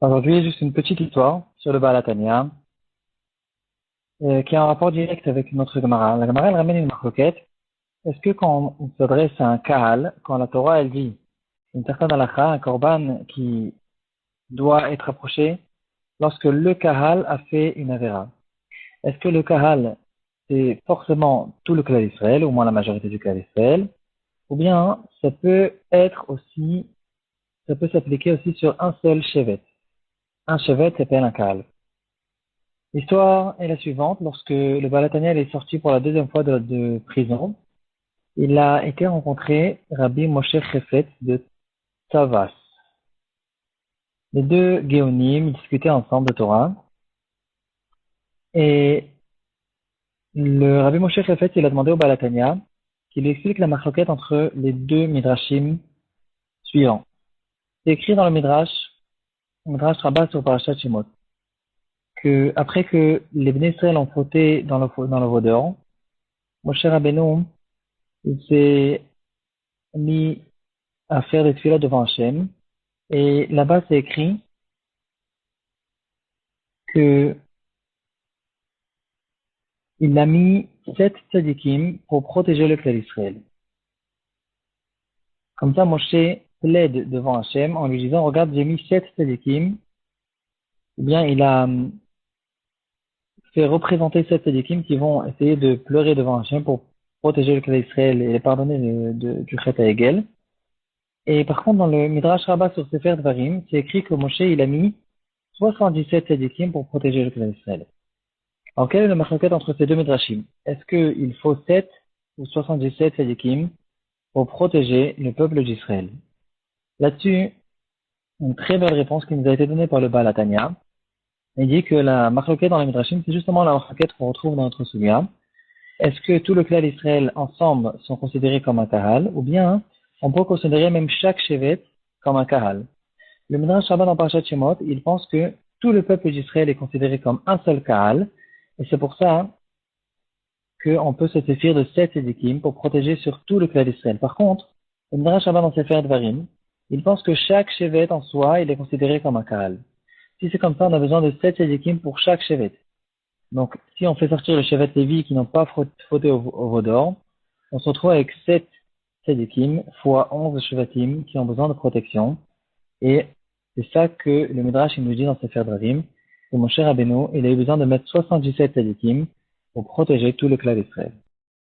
Aujourd'hui, juste une petite histoire sur le Baal Hatanya, qui a un rapport direct avec notre Gemara. La Gemara, elle ramène une marloquette. Est-ce que quand on s'adresse à un Kahal, quand la Torah, elle dit une certaine halakha, un korban qui doit être approché lorsque le Kahal a fait une Avera? Est-ce que le Kahal, c'est forcément tout le clan d'Israël, ou au moins la majorité du clan d'Israël, ou bien ça peut s'appliquer aussi sur un seul Shevet? Un Shevet s'appelle un Kahal. L'histoire est la suivante. Lorsque le Baal Hatanya est sorti pour la deuxième fois de prison, il a été rencontré Rabbi Moshe Chefetz de Tzavas. Les deux Géonim discutaient ensemble de Torah. Et le Rabbi Moshe Chefetz, il a demandé au Baal Hatanya qu'il lui explique la marloquette entre les deux midrashim suivants. C'est écrit dans le Midrash Rabbah sur Parashat Shemot, que après que les Bnei Israël ont fauté dans le Vaudor, Moshe Rabbeinu, il s'est mis à faire des tefilot devant Hachem. Et là-bas, c'est écrit que il a mis 7 tzadikim pour protéger le clan d'Israël. Comme ça, Moshe plaide devant Hachem en lui disant, regarde, j'ai mis 7 tzadikim. Ou bien, il a fait représenter 7 tzadikim qui vont essayer de pleurer devant Hachem pour protéger le clan d'Israël et les pardonner du Chet Hegel. Et par contre, dans le Midrash Rabbah sur Sefer Dvarim, c'est écrit que Moshe, il a mis 77 tzadikim pour protéger le clan d'Israël. Alors, quel est le marloquette entre ces deux midrashim? Est-ce qu'il faut 7 ou 77 tzadikim pour protéger le peuple d'Israël? Là-dessus, une très belle réponse qui nous a été donnée par le Baal Hatanya. Il dit que la marloquette dans les midrashim, c'est justement la marloquette qu'on retrouve dans notre Souga. Est-ce que tout le clan d'Israël ensemble sont considérés comme un kahal, ou bien on peut considérer même chaque shevet comme un kahal? Le Midrash Rabbah dans Parashat Shemot, il pense que tout le peuple d'Israël est considéré comme un seul kahal, et c'est pour ça qu'on peut se suffire de 7 tzadikim pour protéger sur tout le clan d'Israël. Par contre, le Midrash Rabbah dans Sefer Dvarim, il pense que chaque shevet en soi, il est considéré comme un kahal. Si c'est comme ça, on a besoin de 7 tzadikim pour chaque shevet. Donc, si on fait sortir le shevet Lévi qui n'ont pas fauté au Vaudor, on se retrouve avec 7 tzadikim fois 11 shevatim qui ont besoin de protection. Et c'est ça que le Midrash il nous dit dans Sefer Dvarim, que mon cher Rabbeinu, il a eu besoin de mettre 77 tzadikim pour protéger tout le clan d'Israël.